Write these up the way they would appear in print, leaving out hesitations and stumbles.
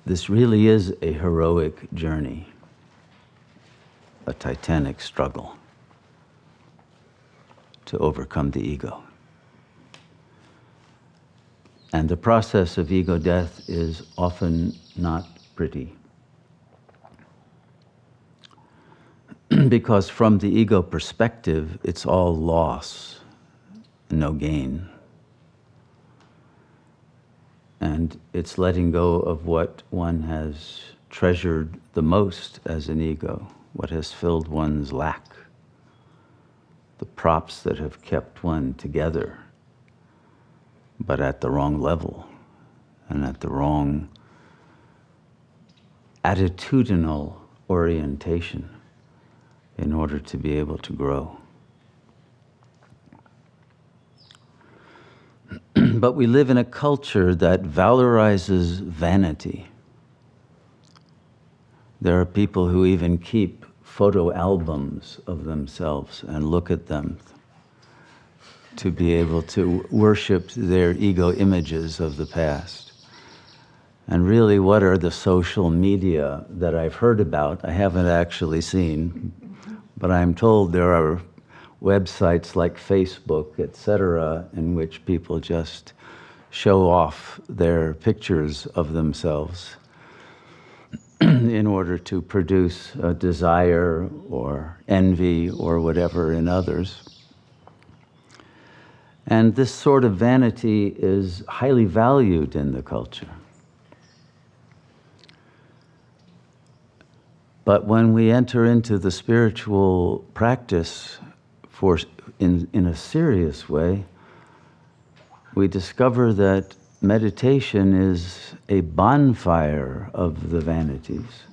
this really is a heroic journey, a titanic struggle to overcome the ego. And the process of ego death is often not pretty. Because from the ego perspective, it's all loss, no gain. And it's letting go of what one has treasured the most as an ego, what has filled one's lack, the props that have kept one together, but at the wrong level and at the wrong attitudinal orientation in order to be able to grow. But we live in a culture that valorizes vanity. There are people who even keep photo albums of themselves and look at them to be able to worship their ego images of the past. And really, what are the social media that I've heard about? I haven't actually seen, but I'm told there are websites like Facebook, etc., in which people just show off their pictures of themselves in order to produce a desire or envy or whatever in others. And this sort of vanity is highly valued in the culture. But when we enter into the spiritual practice in a serious way, we discover that meditation is a bonfire of the vanities,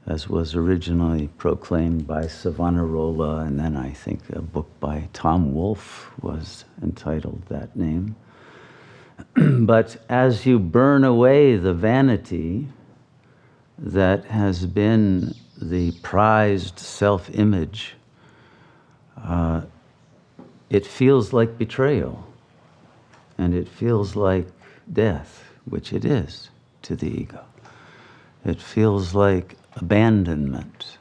as was originally proclaimed by Savonarola, and then I think a book by Tom Wolfe was entitled that name. But as you burn away the vanity that has been the prized self-image, it feels like betrayal, and it feels like death, which it is to the ego. It feels like abandonment.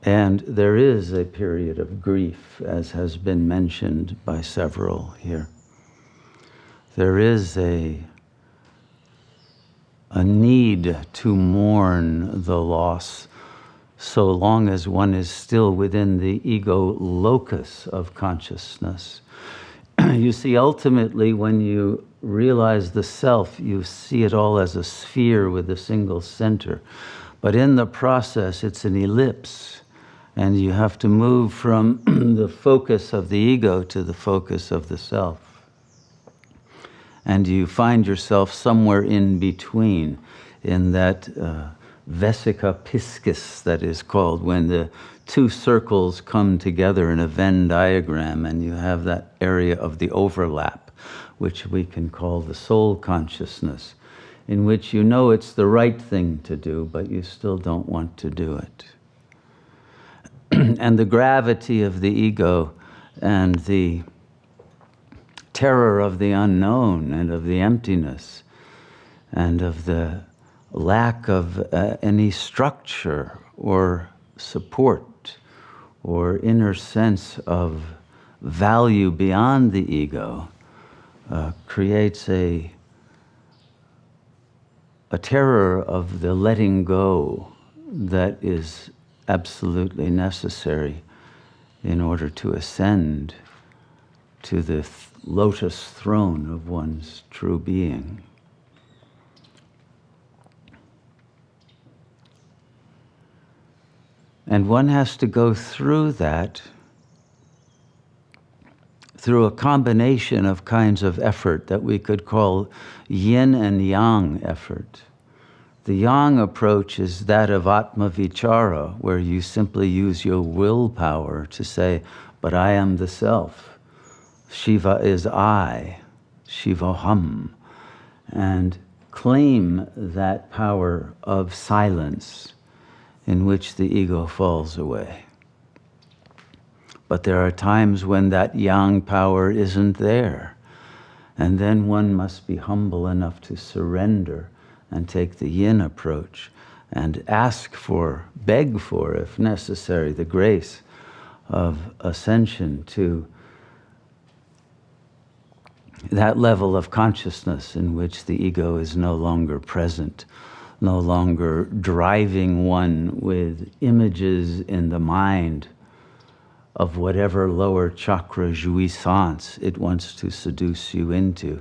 And there is a period of grief, as has been mentioned by several here. There is a need to mourn the loss so long as one is still within the ego locus of consciousness. You see, ultimately, when you realize the self, you see it all as a sphere with a single center. But in the process, it's an ellipse, and you have to move from the focus of the ego to the focus of the self. And you find yourself somewhere in between, in that vesica piscis that is called, when the two circles come together in a Venn diagram, and you have that area of the overlap, which we can call the soul consciousness, in which you know it's the right thing to do, but you still don't want to do it. And the gravity of the ego and the terror of the unknown and of the emptiness and of the lack of any structure or support or inner sense of value beyond the ego creates a terror of the letting go that is absolutely necessary in order to ascend to the lotus throne of one's true being. And one has to go through that through a combination of kinds of effort that we could call yin and yang effort. The yang approach is that of atma vichara, where you simply use your willpower to say, but I am the self. Shiva is I, Shivoham, and claim that power of silence in which the ego falls away. But there are times when that yang power isn't there. And then one must be humble enough to surrender and take the yin approach and ask for, beg for, if necessary, the grace of ascension to that level of consciousness in which the ego is no longer present, no longer driving one with images in the mind of whatever lower chakra jouissance it wants to seduce you into,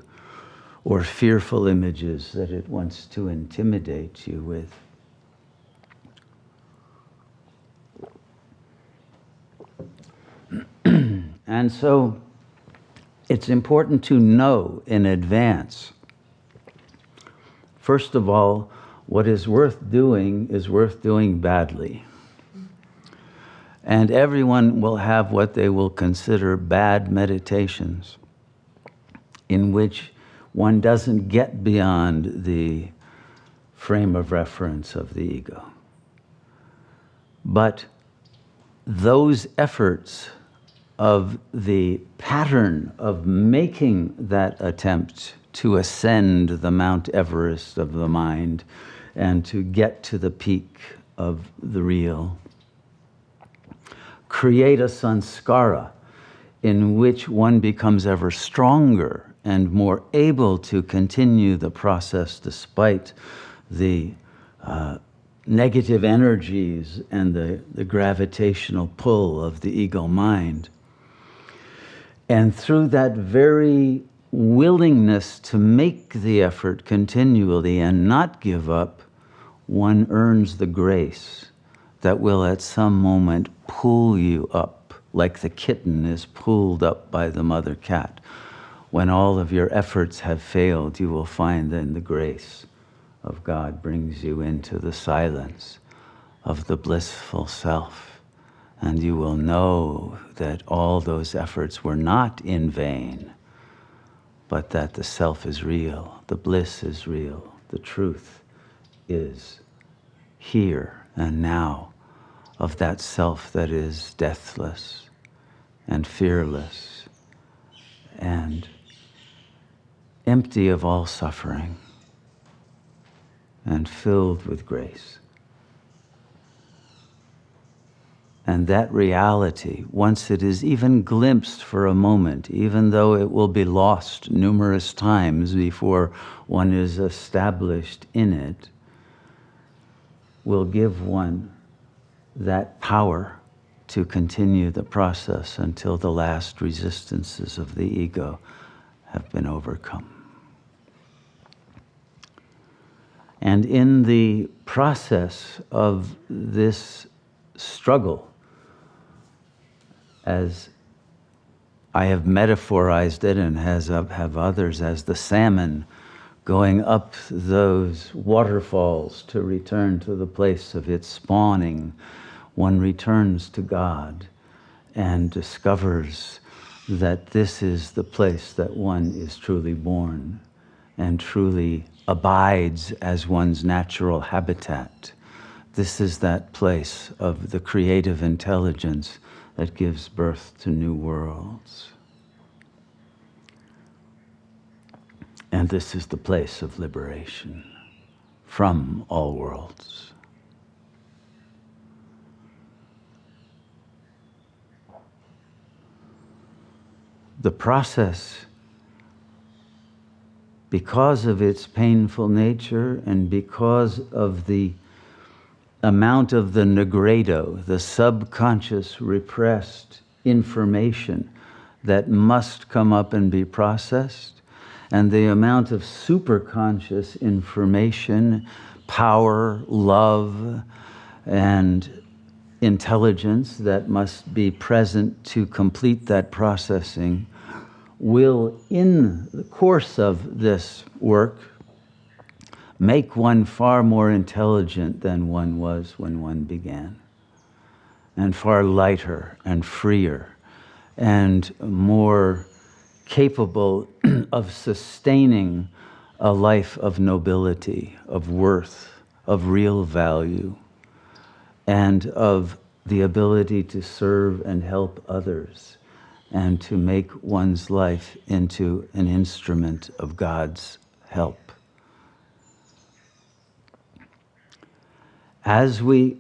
or fearful images that it wants to intimidate you with. And so it's important to know in advance, first of all, what is worth doing badly. And everyone will have what they will consider bad meditations, in which one doesn't get beyond the frame of reference of the ego. But those efforts of the pattern of making that attempt to ascend the Mount Everest of the mind and to get to the peak of the real create a sanskara in which one becomes ever stronger and more able to continue the process despite the negative energies and the gravitational pull of the ego mind. And through that very willingness to make the effort continually and not give up, one earns the grace that will at some moment pull you up, like the kitten is pulled up by the mother cat. When all of your efforts have failed, you will find then the grace of God brings you into the silence of the blissful self. And you will know that all those efforts were not in vain, but that the self is real, the bliss is real, the truth is here and now of that self that is deathless and fearless and empty of all suffering and filled with grace. And that reality, once it is even glimpsed for a moment, even though it will be lost numerous times before one is established in it, will give one that power to continue the process until the last resistances of the ego have been overcome. And in the process of this struggle, as I have metaphorized it and have others as the salmon going up those waterfalls to return to the place of its spawning, one returns to God and discovers that this is the place that one is truly born and truly abides as one's natural habitat. This is that place of the creative intelligence that gives birth to new worlds. And this is the place of liberation from all worlds. The process, because of its painful nature and because of the amount of the negredo, the subconscious repressed information that must come up and be processed, and the amount of superconscious information, power, love, and intelligence that must be present to complete that processing, will, in the course of this work, make one far more intelligent than one was when one began, and far lighter and freer and more capable of sustaining a life of nobility, of worth, of real value, and of the ability to serve and help others and to make one's life into an instrument of God's help. As we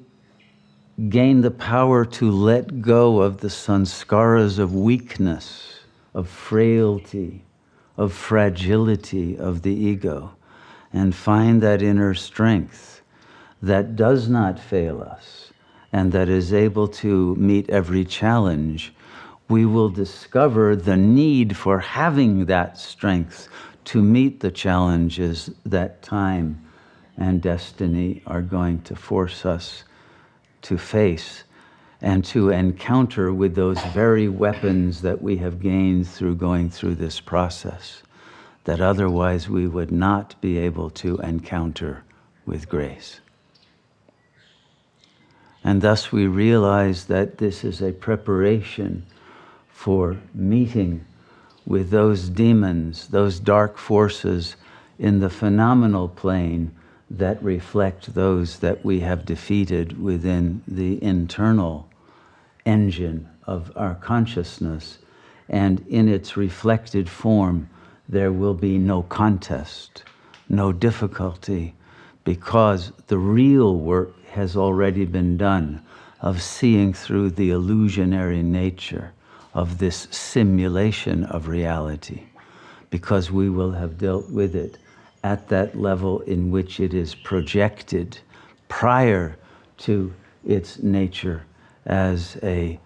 gain the power to let go of the sanskaras of weakness, of frailty, of fragility of the ego, and find that inner strength that does not fail us and that is able to meet every challenge, we will discover the need for having that strength to meet the challenges that time and destiny are going to force us to face and to encounter with those very weapons that we have gained through going through this process, that otherwise we would not be able to encounter with grace. And thus we realize that this is a preparation for meeting with those demons, those dark forces in the phenomenal plane that reflect those that we have defeated within the internal engine of our consciousness. And in its reflected form, there will be no contest, no difficulty, because the real work has already been done of seeing through the illusionary nature of this simulation of reality, because we will have dealt with it at that level in which it is projected prior to its nature as a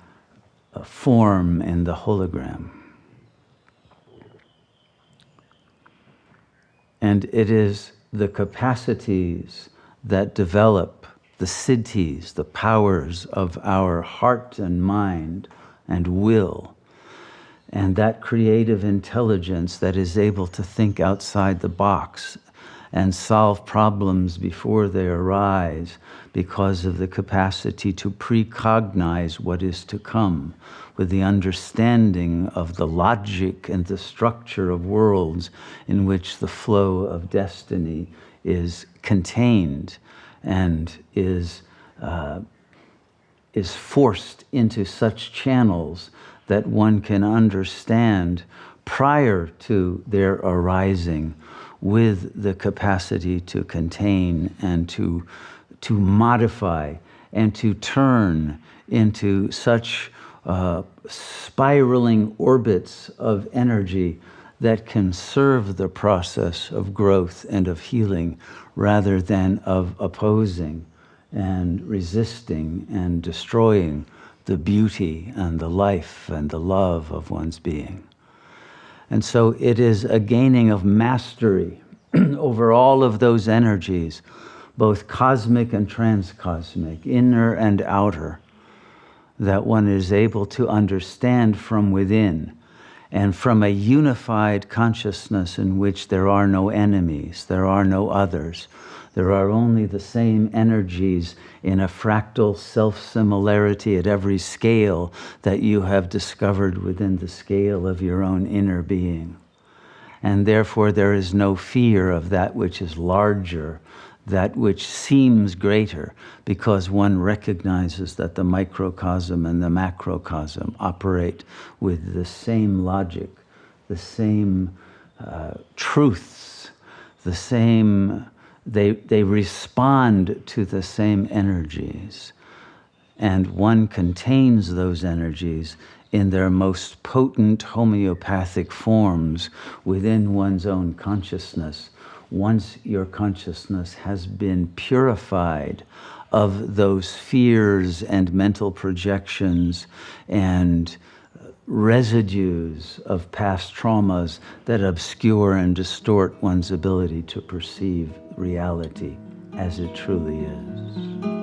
form in the hologram. And it is the capacities that develop the siddhis, the powers of our heart and mind and will, and that creative intelligence that is able to think outside the box and solve problems before they arise because of the capacity to precognize what is to come with the understanding of the logic and the structure of worlds in which the flow of destiny is contained and is forced into such channels that one can understand prior to their arising, with the capacity to contain and to modify and to turn into such spiraling orbits of energy that can serve the process of growth and of healing rather than of opposing and resisting and destroying the beauty and the life and the love of one's being. And so it is a gaining of mastery over all of those energies, both cosmic and transcosmic, inner and outer, that one is able to understand from within, and from a unified consciousness in which there are no enemies, there are no others. There are only the same energies in a fractal self-similarity at every scale that you have discovered within the scale of your own inner being. And therefore there is no fear of that which is larger, that which seems greater, because one recognizes that the microcosm and the macrocosm operate with the same logic, the same truths, the same... They respond to the same energies, and one contains those energies in their most potent homeopathic forms within one's own consciousness. Once your consciousness has been purified of those fears and mental projections and residues of past traumas that obscure and distort one's ability to perceive reality as it truly is.